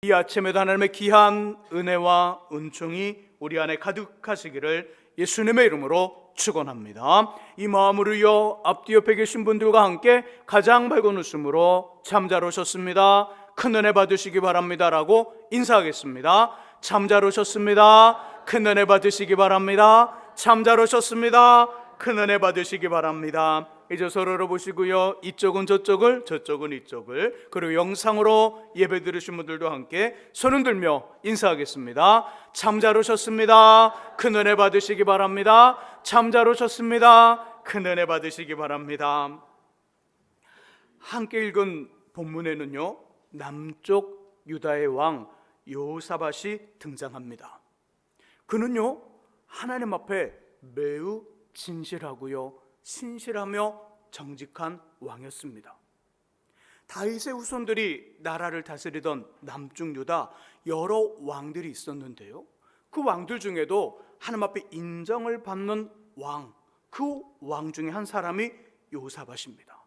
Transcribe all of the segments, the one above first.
이 아침에도 하나님의 귀한 은혜와 은총이 우리 안에 가득하시기를 예수님의 이름으로 축원합니다. 이 마음으로요, 앞뒤 옆에 계신 분들과 함께 가장 밝은 웃음으로 참 잘 오셨습니다, 큰 은혜 받으시기 바랍니다 라고 인사하겠습니다. 참 잘 오셨습니다, 큰 은혜 받으시기 바랍니다. 참 잘 오셨습니다, 큰 은혜 받으시기 바랍니다. 이제 서로를 보시고요, 이쪽은 저쪽을, 저쪽은 이쪽을, 그리고 영상으로 예배 들으신 분들도 함께 손을 들며 인사하겠습니다. 참 잘 오셨습니다, 큰 은혜 받으시기 바랍니다. 참 잘 오셨습니다, 큰 은혜 받으시기 바랍니다. 함께 읽은 본문에는요, 남쪽 유다의 왕 여호사밧이 등장합니다. 그는요, 하나님 앞에 매우 진실하고요, 신실하며 정직한 왕이었습니다. 다윗의 후손들이 나라를 다스리던 남쪽 유다 여러 왕들이 있었는데요, 그 왕들 중에도 하나님 앞에 인정을 받는 왕, 그 왕 중에 한 사람이 여호사밧입니다.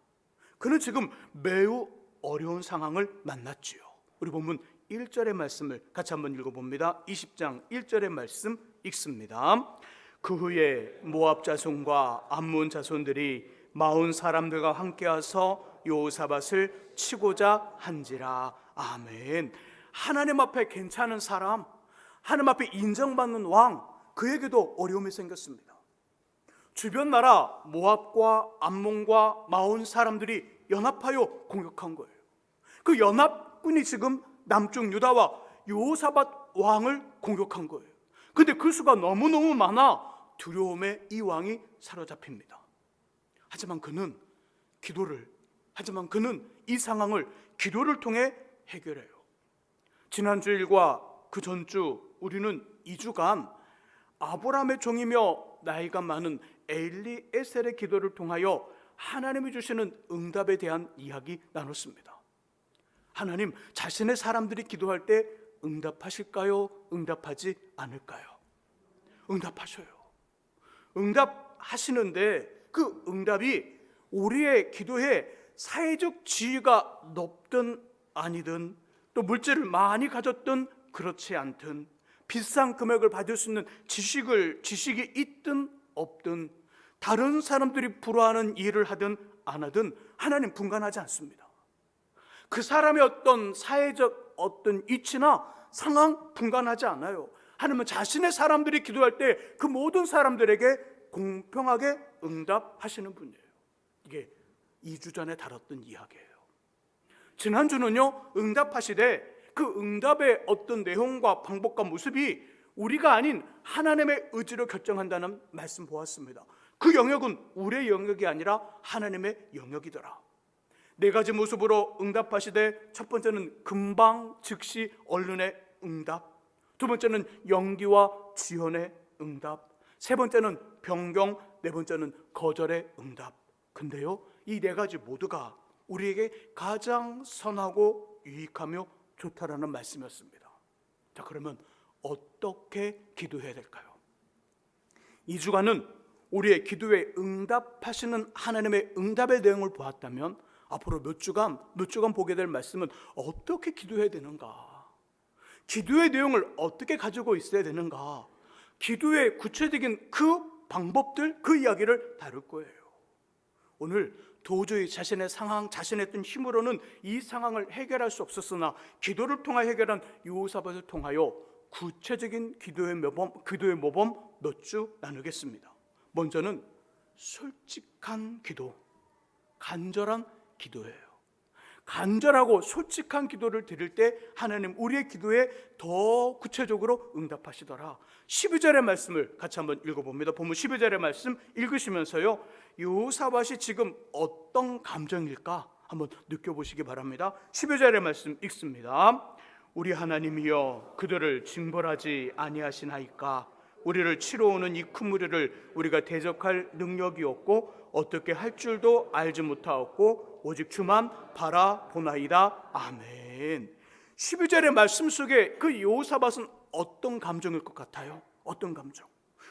그는 지금 매우 어려운 상황을 만났지요. 우리 본문 1절의 말씀을 같이 한번 읽어봅니다. 20장 1절의 말씀 읽습니다. 그 후에 모압 자손과 암몬 자손들이 마온 사람들과 함께 와서 여호사밧을 치고자 한지라. 아멘. 하나님 앞에 괜찮은 사람, 하나님 앞에 인정받는 왕, 그에게도 어려움이 생겼습니다. 주변 나라 모압과 암몬과 마온 사람들이 연합하여 공격한 거예요. 그 연합군이 지금 남쪽 유다와 여호사밧 왕을 공격한 거예요. 근데 그 수가 너무너무 많아 두려움에 이 왕이 사로잡힙니다. 하지만 그는 이 상황을 기도를 통해 해결해요. 지난주일과 그 전주 우리는 2주간 아브라함의 종이며 나이가 많은 엘리에셀의 기도를 통하여 하나님이 주시는 응답에 대한 이야기 나눴습니다. 하나님, 자신의 사람들이 기도할 때 응답하실까요? 응답하지 않을까요? 응답하셔요. 응답하시는데 그 응답이 우리의 기도에 사회적 지위가 높든 아니든, 또 물질을 많이 가졌든 그렇지 않든, 비싼 금액을 받을 수 있는 지식이 있든 없든, 다른 사람들이 부러워하는 일을 하든 안 하든 하나님 분간하지 않습니다. 그 사람의 어떤 사회적 어떤 위치나 상황 분간하지 않아요. 하나님은 자신의 사람들이 기도할 때 그 모든 사람들에게 공평하게 응답하시는 분이에요. 이게 2주 전에 다뤘던 이야기예요. 지난주는요, 응답하시되 그 응답의 어떤 내용과 방법과 모습이 우리가 아닌 하나님의 의지로 결정한다는 말씀 보았습니다. 그 영역은 우리의 영역이 아니라 하나님의 영역이더라. 4가지 모습으로 응답하시되, 첫 번째는 금방 즉시 얼른의 응답, 두 번째는 연기와 지연의 응답, 세 번째는 변경, 네 번째는 거절의 응답. 근데요, 이 4가지 모두가 우리에게 가장 선하고 유익하며 좋다라는 말씀이었습니다. 자, 그러면 어떻게 기도해야 될까요? 2주간은 우리의 기도에 응답하시는 하나님의 응답의 내용을 보았다면, 앞으로 몇 주간 보게 될 말씀은 어떻게 기도해야 되는가, 기도의 내용을 어떻게 가지고 있어야 되는가, 기도의 구체적인 그 방법들, 그 이야기를 다룰 거예요. 오늘 도저히 자신의 상황, 자신의 어떤 힘으로는 이 상황을 해결할 수 없었으나 기도를 통해 해결한 여호사밧을 통하여 구체적인 기도의 모범 몇 주 나누겠습니다. 먼저는 솔직한 기도, 간절한 기도예요. 간절하고 솔직한 기도를 드릴 때 하나님 우리의 기도에 더 구체적으로 응답하시더라. 12절의 말씀을 같이 한번 읽어봅니다. 본문 12절의 말씀 읽으시면서요, 여호사밧이 지금 어떤 감정일까 한번 느껴보시기 바랍니다. 12절의 말씀 읽습니다. 우리 하나님이여, 그들을 징벌하지 아니하시나이까? 우리를 치러 오는 이 큰 무리를 우리가 대적할 능력이 없고 어떻게 할 줄도 알지 못하였고 오직 주만 바라보나이다. 아멘. 12절의 말씀 속에 그 여호사밧은 어떤 감정일 것 같아요? 어떤 감정?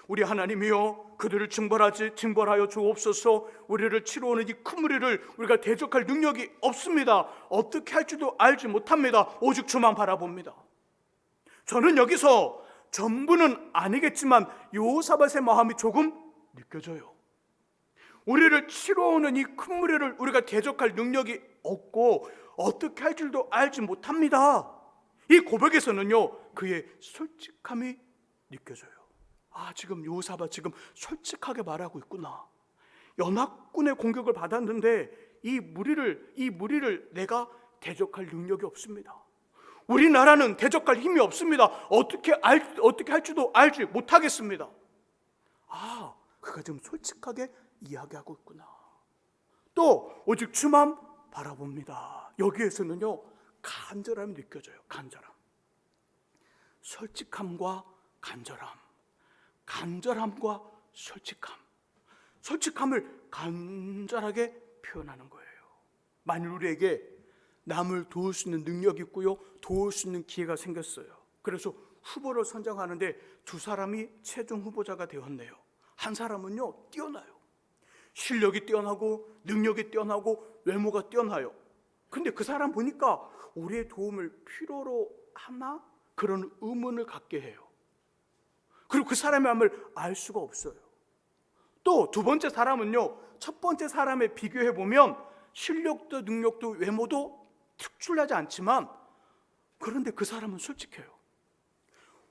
우리 하나님이여 그들을 징벌하여 주옵소서. 우리를 치러오는 이 큰 무리를 우리가 대적할 능력이 없습니다. 어떻게 할지도 알지 못합니다. 오직 주만 바라봅니다. 저는 여기서 전부는 아니겠지만 여호사밧의 마음이 조금 느껴져요. 우리를 치러오는 이 큰 무리를 우리가 대적할 능력이 없고 어떻게 할 줄도 알지 못합니다. 이 고백에서는요, 그의 솔직함이 느껴져요. 지금 여호사밧 지금 솔직하게 말하고 있구나. 연합군의 공격을 받았는데 이 무리를 내가 대적할 능력이 없습니다. 우리나라는 대적할 힘이 없습니다. 어떻게 할 줄도 알지 못하겠습니다. 그가 지금 솔직하게 이야기하고 있구나. 또 오직 주만 바라봅니다. 여기에서는요, 간절함이 느껴져요. 간절함. 솔직함과 간절함. 간절함과 솔직함. 솔직함을 간절하게 표현하는 거예요. 만일 우리에게 남을 도울 수 있는 능력이 있고요, 도울 수 있는 기회가 생겼어요. 그래서 후보를 선정하는데 두 사람이 최종 후보자가 되었네요. 한 사람은요, 뛰어나요. 실력이 뛰어나고 능력이 뛰어나고 외모가 뛰어나요. 근데 그 사람 보니까 우리의 도움을 필요로 하나? 그런 의문을 갖게 해요. 그리고 그 사람의 마음을 알 수가 없어요. 또 두 번째 사람은요, 첫 번째 사람에 비교해보면 실력도 능력도 외모도 특출나지 않지만, 그런데 그 사람은 솔직해요.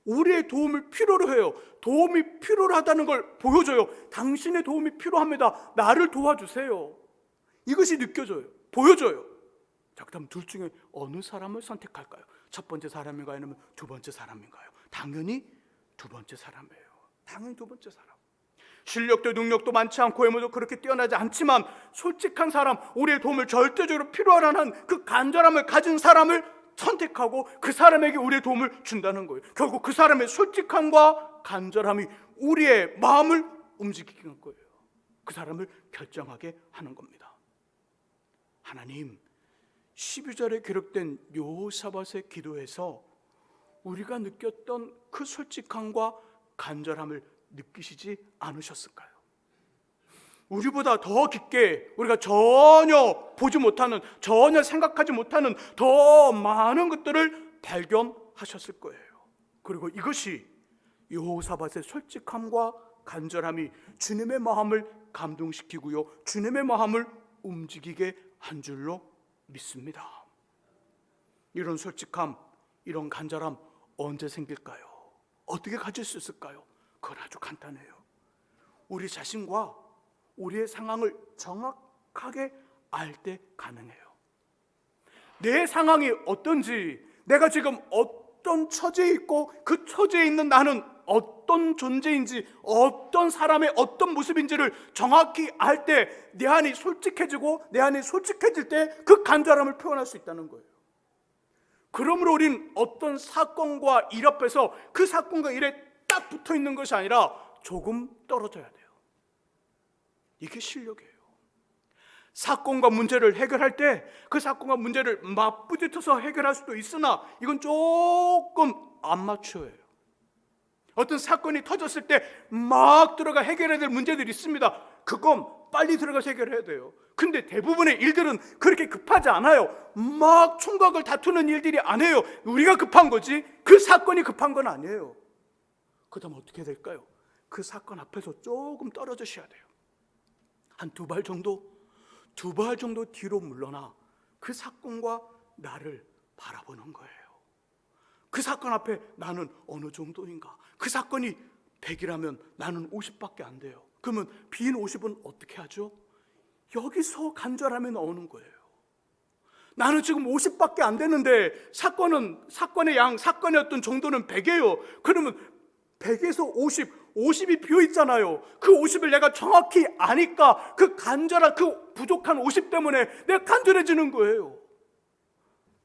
우리의 도움을 필요로 해요. 도움이 필요하다는 걸 보여줘요. 당신의 도움이 필요합니다. 나를 도와주세요. 이것이 느껴져요. 보여줘요. 자, 그럼 둘 중에 어느 사람을 선택할까요? 첫 번째 사람인가요? 아니면 두 번째 사람인가요? 당연히 두 번째 사람이에요. 당연히 두 번째 사람. 실력도 능력도 많지 않고 외모도 그렇게 뛰어나지 않지만 솔직한 사람, 우리의 도움을 절대적으로 필요하라는 그 간절함을 가진 사람을 선택하고 그 사람에게 우리의 도움을 준다는 거예요. 결국 그 사람의 솔직함과 간절함이 우리의 마음을 움직이는 거예요. 그 사람을 결정하게 하는 겁니다. 하나님, 12절에 기록된 여호사밧의 기도에서 우리가 느꼈던 그 솔직함과 간절함을 느끼시지 않으셨을까요? 우리보다 더 깊게 우리가 전혀 보지 못하는, 전혀 생각하지 못하는 더 많은 것들을 발견하셨을 거예요. 그리고 이것이 여호사밧의 솔직함과 간절함이 주님의 마음을 감동시키고요, 주님의 마음을 움직이게 한 줄로 믿습니다. 이런 솔직함, 이런 간절함 언제 생길까요? 어떻게 가질 수 있을까요? 그건 아주 간단해요. 우리 자신과 우리의 상황을 정확하게 알 때 가능해요. 내 상황이 어떤지, 내가 지금 어떤 처지에 있고 그 처지에 있는 나는 어떤 존재인지, 어떤 사람의 어떤 모습인지를 정확히 알 때 내 안이 솔직해지고 내 안이 솔직해질 때 그 간절함을 표현할 수 있다는 거예요. 그러므로 우린 어떤 사건과 일 앞에서 그 사건과 일에 딱 붙어 있는 것이 아니라 조금 떨어져야 돼요. 이게 실력이에요. 사건과 문제를 해결할 때 그 사건과 문제를 맞부딪혀서 해결할 수도 있으나 이건 조금 안 맞춰요. 어떤 사건이 터졌을 때 막 들어가 해결해야 될 문제들이 있습니다. 그건 빨리 들어가서 해결해야 돼요. 근데 대부분의 일들은 그렇게 급하지 않아요. 막 총각을 다투는 일들이 아니에요. 우리가 급한 거지 그 사건이 급한 건 아니에요. 그 다음 어떻게 해야 될까요? 그 사건 앞에서 조금 떨어지셔야 돼요. 한 두 발 정도 뒤로 물러나 그 사건과 나를 바라보는 거예요. 그 사건 앞에 나는 어느 정도인가? 그 사건이 100이라면 나는 50밖에 안 돼요. 그러면 빈 50은 어떻게 하죠? 여기서 간절함이 나오는 거예요. 나는 지금 50밖에 안 되는데 사건의 어떤 정도는 100이에요. 그러면 100에서 50이 비어 있잖아요. 그 50을 내가 정확히 아니까 그 간절한 그 부족한 50 때문에 내가 간절해지는 거예요.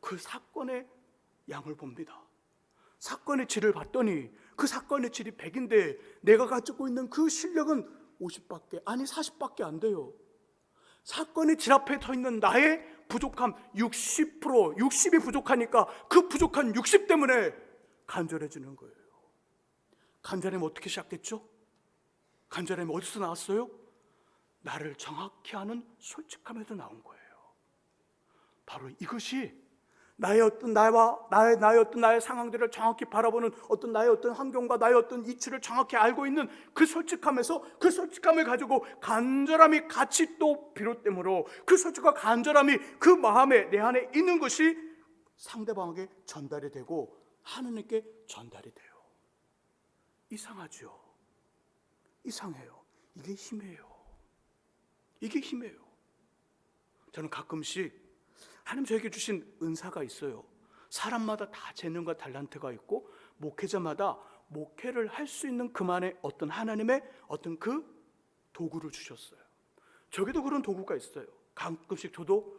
그 사건의 양을 봅니다. 사건의 질을 봤더니 그 사건의 질이 100인데 내가 가지고 있는 그 실력은 50밖에, 아니 40밖에 안 돼요. 사건의 질 앞에 서 있는 나의 부족함 60이 부족하니까 그 부족한 60 때문에 간절해지는 거예요. 간절함이 어떻게 시작됐죠? 간절함이 어디서 나왔어요? 나를 정확히 아는 솔직함에서 나온 거예요. 바로 이것이 나의 어떤 나의 상황들을 정확히 바라보는 어떤 나의 어떤 환경과 나의 어떤 이치를 정확히 알고 있는 그 솔직함에서, 그 솔직함을 가지고 간절함이 같이 또 비롯되므로, 그 솔직과 간절함이 그 마음에 내 안에 있는 것이 상대방에게 전달이 되고 하느님께 전달이 돼요. 이상하죠? 이상해요. 이게 힘이에요. 이게 힘이에요. 저는 가끔씩 하나님 저에게 주신 은사가 있어요. 사람마다 다 재능과 달란트가 있고 목회자마다 목회를 할 수 있는 그만의 어떤 하나님의 어떤 그 도구를 주셨어요. 저에게도 그런 도구가 있어요. 가끔씩 저도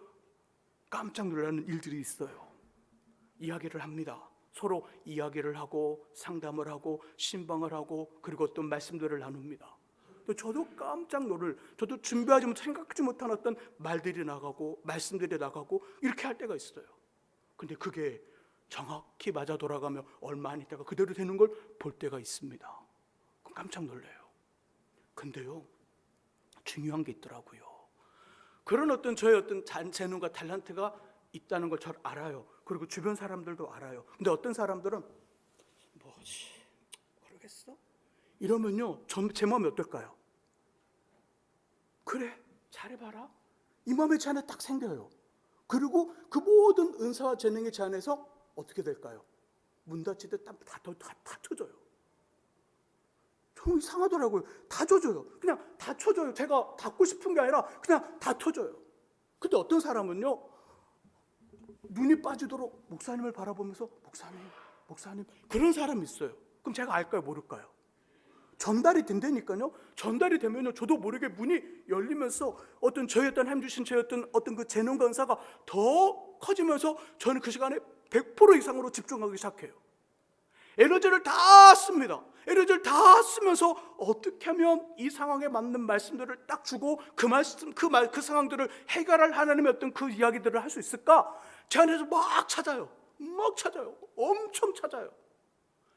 깜짝 놀라는 일들이 있어요. 이야기를 합니다. 서로 이야기를 하고 상담을 하고 신방을 하고 그리고 어떤 말씀들을 나눕니다. 저도 깜짝 놀랄, 저도 준비하지 못, 생각하지 못한 어떤 말들이 나가고 말씀들이 나가고 이렇게 할 때가 있어요. 근데 그게 정확히 맞아 돌아가며 얼마 안 있다가 그대로 되는 걸 볼 때가 있습니다. 그럼 깜짝 놀라요. 근데요, 중요한 게 있더라고요. 그런 어떤 저의 어떤 재능과 탤런트가 있다는 걸 잘 알아요. 그리고 주변 사람들도 알아요. 근데 어떤 사람들은 뭐지 모르겠어? 이러면요, 제 마음이 어떨까요? 그래, 잘해봐라. 이 마음이 제 안에 딱 생겨요. 그리고 그 모든 은사와 재능의 제 안에서 어떻게 될까요? 문 닫히듯 다 쳐져요. 좀 이상하더라고요. 다 쳐져요. 그냥 다 쳐져요. 제가 닫고 싶은 게 아니라 그냥 다 쳐져요. 근데 어떤 사람은요, 눈이 빠지도록 목사님을 바라보면서 목사님 그런 사람이 있어요. 그럼 제가 알까요, 모를까요? 전달이 된다니까요. 전달이 되면요, 저도 모르게 문이 열리면서 어떤 저의 어떤 하나님 주신 저의 어떤 그 재능과 은사가 더 커지면서 저는 그 시간에 100% 이상으로 집중하기 시작해요. 에너지를 다 씁니다. 에너지를 다 쓰면서 어떻게 하면 이 상황에 맞는 말씀들을 딱 주고 그 상황들을 해결할 하나님의 어떤 그 이야기들을 할 수 있을까? 제 안에서 막 찾아요. 엄청 찾아요.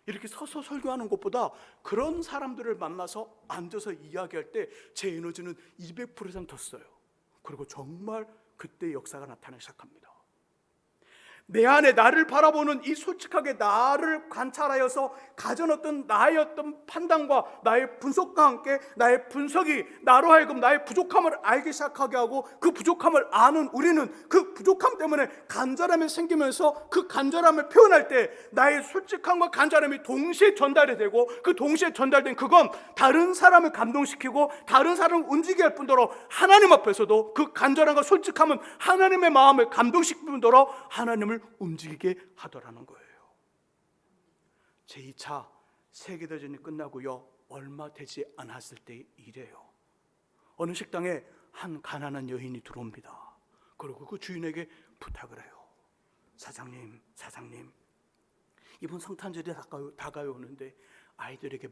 이렇게 서서 설교하는 것보다 그런 사람들을 만나서 앉아서 이야기할 때 제 에너지는 200% 이상 더 써요. 그리고 정말 그때 역사가 나타나기 시작합니다. 내 안에 나를 바라보는 이 솔직하게 나를 관찰하여서 가진 어떤 나의 어떤 판단과 나의 분석과 함께 나의 분석이 나로 하여금 나의 부족함을 알기 시작하게 하고 그 부족함을 아는 우리는 그 부족함 때문에 간절함이 생기면서 그 간절함을 표현할 때 나의 솔직함과 간절함이 동시에 전달이 되고 그 동시에 전달된 그건 다른 사람을 감동시키고 다른 사람을 움직이게 할 뿐더러 하나님 앞에서도 그 간절함과 솔직함은 하나님의 마음을 감동시킬 뿐더러 하나님을 움직이게 하더라는 거예요. 제2차 세계대전이 끝나고요, 얼마 되지 않았을 때의 일이에요. 어느 식당에 한 가난한 여인이 들어옵니다. 그리고 그 주인에게 부탁을 해요. 사장님, 이번 성탄절이 다가오는데 아이들에게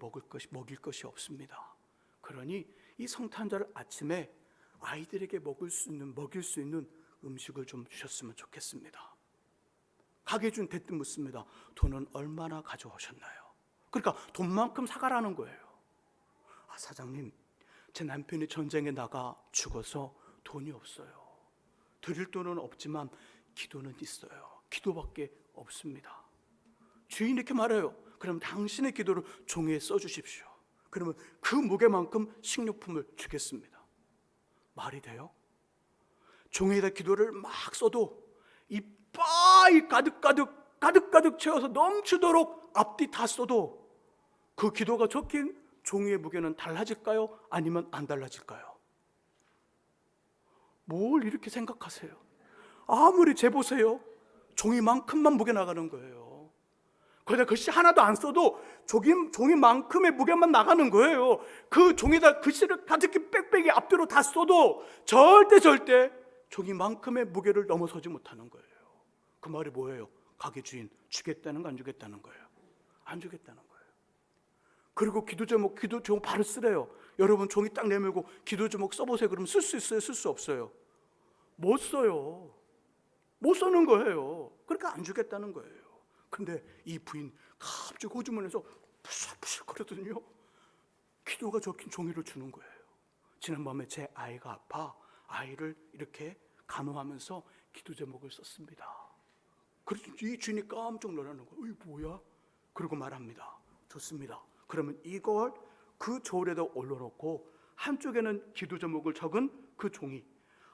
먹일 것이 없습니다. 그러니 이 성탄절 아침에 아이들에게 먹일 수 있는 음식을 좀 주셨으면 좋겠습니다. 가게 주인 대뜸 묻습니다. 돈은 얼마나 가져오셨나요? 그러니까 돈만큼 사가라는 거예요. 사장님, 제 남편이 전쟁에 나가 죽어서 돈이 없어요. 드릴 돈은 없지만 기도는 있어요. 기도밖에 없습니다. 주인이 이렇게 말해요. 그럼 당신의 기도를 종이에 써주십시오. 그러면 그 무게만큼 식료품을 주겠습니다. 말이 돼요? 종이에다 기도를 막 써도 이 빠이 가득 채워서 넘치도록 앞뒤 다 써도 그 기도가 적힌 종이의 무게는 달라질까요? 아니면 안 달라질까요? 뭘 이렇게 생각하세요? 아무리 재보세요, 종이만큼만 무게 나가는 거예요. 거기다 글씨 하나도 안 써도 종이만큼의 무게만 나가는 거예요. 그 종이에다 글씨를 가득히 빽빽이 앞뒤로 다 써도 절대 종이만큼의 무게를 넘어서지 못하는 거예요. 그 말이 뭐예요? 가게 주인, 주겠다는 거 안 주겠다는 거예요? 안 주겠다는 거예요. 그리고 기도 제목 바로 쓰래요. 여러분 종이 딱 내밀고 기도 제목 써보세요. 그러면 쓸 수 있어요? 쓸 수 없어요? 못 써요. 못 쓰는 거예요. 그러니까 안 주겠다는 거예요. 근데 이 부인 갑자기 호주머니에서 푸실푸실 거리더니요, 기도가 적힌 종이를 주는 거예요. 지난밤에 제 아이가 아파 아이를 이렇게 간호하면서 기도 제목을 썼습니다. 그래서 이 주인이 깜짝 놀라는 거예요. 이게 뭐야? 그러고 말합니다. 좋습니다. 그러면 이걸 그 저울에다 올려놓고 한쪽에는 기도 제목을 적은 그 종이,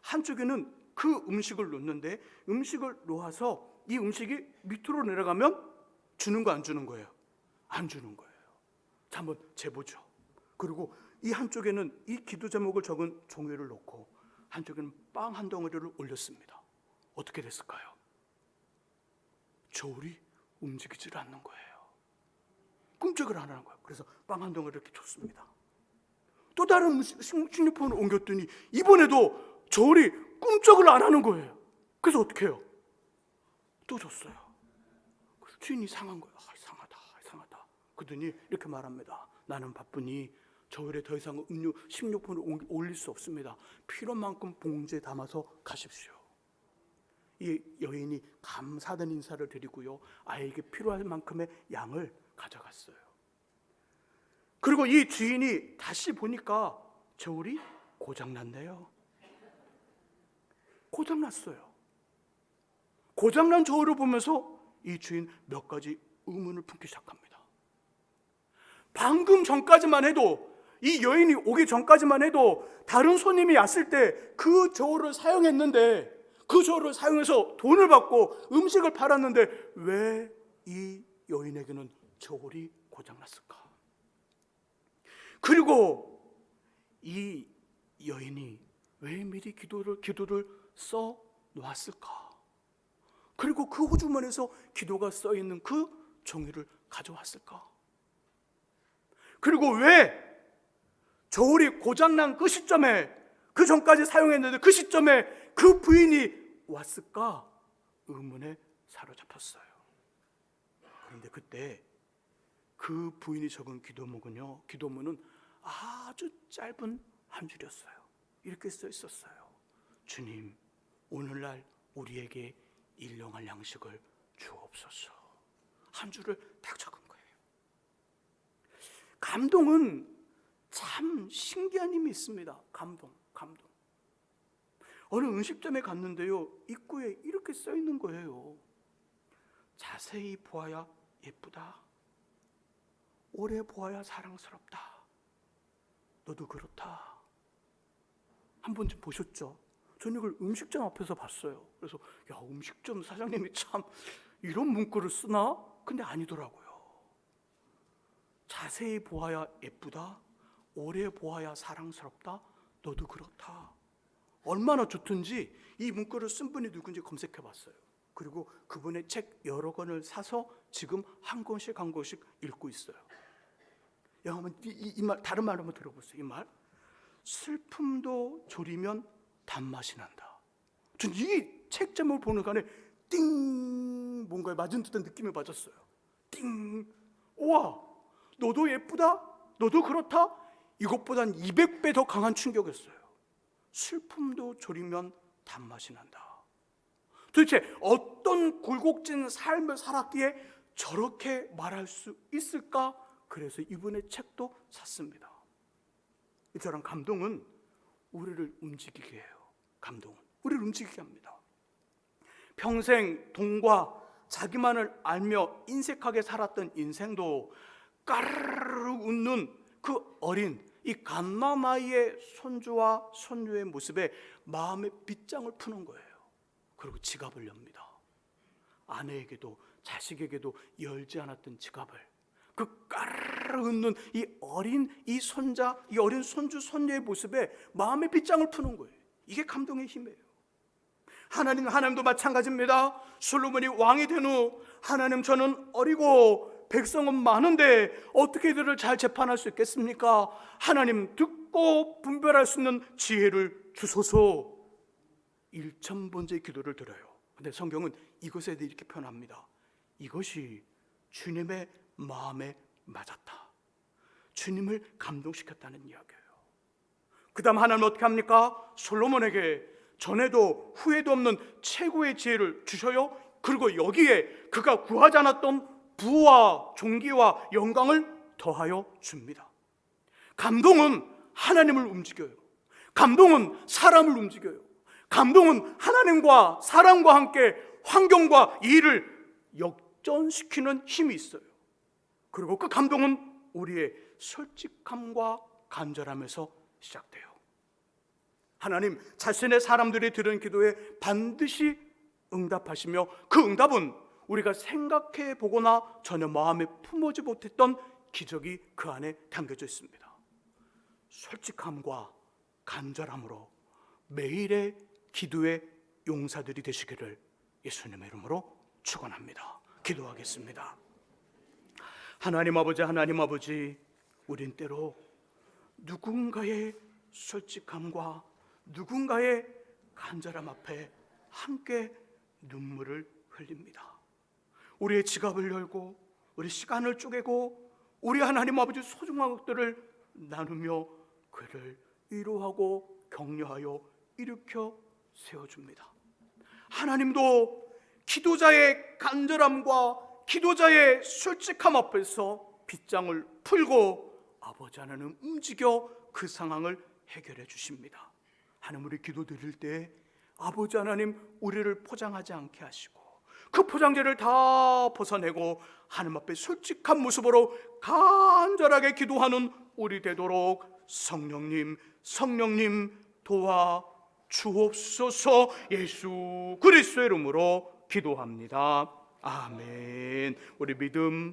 한쪽에는 그 음식을 놓는데 음식을 놓아서 이 음식이 밑으로 내려가면 주는 거 안 주는 거예요? 안 주는 거예요. 자, 한번 재보죠. 그리고 이 한쪽에는 이 기도 제목을 적은 종이를 놓고 한쪽에는 빵 한 덩어리를 올렸습니다. 어떻게 됐을까요? 저울이 움직이질 않는 거예요. 꿈쩍을 안 하는 거예요. 그래서 빵 한 덩어리를 이렇게 줬습니다. 또 다른 식료품을 옮겼더니 이번에도 저울이 꿈쩍을 안 하는 거예요. 그래서 어떻게 해요? 또 줬어요. 그래서 주인이 상한 거예요. 이상하다. 그러더니 이렇게 말합니다. 나는 바쁘니 저울에 더 이상 식료품을 올릴 수 없습니다. 필요한 만큼 봉지에 담아서 가십시오. 이 여인이 감사하는 인사를 드리고요, 아이에게 필요한 만큼의 양을 가져갔어요. 그리고 이 주인이 다시 보니까 저울이 고장났네요. 고장났어요. 고장난 저울을 보면서 이 주인 몇 가지 의문을 품기 시작합니다. 방금 전까지만 해도, 이 여인이 오기 전까지만 해도 다른 손님이 왔을 때 그 저울을 사용했는데, 그 저울을 사용해서 돈을 받고 음식을 팔았는데 왜 이 여인에게는 저울이 고장났을까? 그리고 이 여인이 왜 미리 기도를 써 놓았을까? 그리고 그 호주머니에서 기도가 써 있는 그 종이를 가져왔을까? 그리고 왜 저울이 고장난 그 시점에, 그 전까지 사용했는데 그 시점에 그 부인이 왔을까? 의문에 사로잡혔어요. 그런데 그때 그 부인이 적은 기도문은 아주 짧은 한 줄이었어요. 이렇게 써 있었어요. 주님, 오늘날 우리에게 일용할 양식을 주옵소서. 한 줄을 딱 적은 거예요. 감동은 참 신기한 힘이 있습니다. 감동. 어느 음식점에 갔는데요, 입구에 이렇게 써 있는 거예요. 자세히 보아야 예쁘다. 오래 보아야 사랑스럽다. 너도 그렇다. 한 번쯤 보셨죠? 저는 이걸 음식점 앞에서 봤어요. 그래서 야, 음식점 사장님이 참 이런 문구를 쓰나? 근데 아니더라고요. 자세히 보아야 예쁘다. 오래 보아야 사랑스럽다. 너도 그렇다. 얼마나 좋든지 이 문구를 쓴 분이 누군지 검색해 봤어요. 그리고 그분의 책 여러 권을 사서 지금 한 권씩 읽고 있어요. 여러분, 이 말, 다른 말 한번 들어보세요. 이 말, 슬픔도 졸이면 단맛이 난다. 전 이 책 제목을 보는 간에 띵, 뭔가에 맞은 듯한 느낌을 받았어요. 띵, 우와, 너도 예쁘다, 너도 그렇다. 이것보단 200배 더 강한 충격이었어요. 슬픔도 졸이면 단맛이 난다. 도대체 어떤 굴곡진 삶을 살았기에 저렇게 말할 수 있을까? 그래서 이분의 책도 샀습니다. 저런 감동은 우리를 움직이게 해요. 감동은 우리를 움직이게 합니다. 평생 돈과 자기만을 알며 인색하게 살았던 인생도 까르르 웃는 그 어린 이 갓마마이의 손주와 손녀의 모습에 마음의 빗장을 푸는 거예요. 그리고 지갑을 엽니다. 아내에게도 자식에게도 열지 않았던 지갑을, 그 까르르 웃는 이 어린 손주 손녀의 모습에 마음의 빗장을 푸는 거예요. 이게 감동의 힘이에요. 하나님도 마찬가지입니다. 솔로몬이 왕이 된 후 하나님, 저는 어리고 백성은 많은데 어떻게 이들을 잘 재판할 수 있겠습니까? 하나님, 듣고 분별할 수 있는 지혜를 주소서. 1000번째 기도를 드려요. 근데 성경은 이것에 대해 이렇게 표현합니다. 이것이 주님의 마음에 맞았다. 주님을 감동시켰다는 이야기예요. 그 다음 하나님은 어떻게 합니까? 솔로몬에게 전에도 후에도 없는 최고의 지혜를 주셔요. 그리고 여기에 그가 구하지 않았던 부와 존귀와 영광을 더하여 줍니다. 감동은 하나님을 움직여요. 감동은 사람을 움직여요. 감동은 하나님과 사람과 함께 환경과 일을 역전시키는 힘이 있어요. 그리고 그 감동은 우리의 솔직함과 간절함에서 시작돼요. 하나님 자신의 사람들이 드린 기도에 반드시 응답하시며, 그 응답은 우리가 생각해 보거나 전혀 마음에 품어지 못했던 기적이 그 안에 담겨져 있습니다. 솔직함과 간절함으로 매일의 기도의 용사들이 되시기를 예수님의 이름으로 축원합니다. 기도하겠습니다. 하나님 아버지, 우린 때로 누군가의 솔직함과 누군가의 간절함 앞에 함께 눈물을 흘립니다. 우리의 지갑을 열고 우리 시간을 쪼개고 우리 하나님 아버지 소중한 것들을 나누며 그를 위로하고 격려하여 일으켜 세워줍니다. 하나님도 기도자의 간절함과 기도자의 솔직함 앞에서 빗장을 풀고 아버지 하나님 움직여 그 상황을 해결해 주십니다. 하나님, 우리 기도 드릴 때 아버지 하나님 우리를 포장하지 않게 하시고 그 포장재를 다 벗어내고 하나님 앞에 솔직한 모습으로 간절하게 기도하는 우리 되도록 성령님 도와 주옵소서. 예수 그리스도의 이름으로 기도합니다. 아멘. 우리 믿음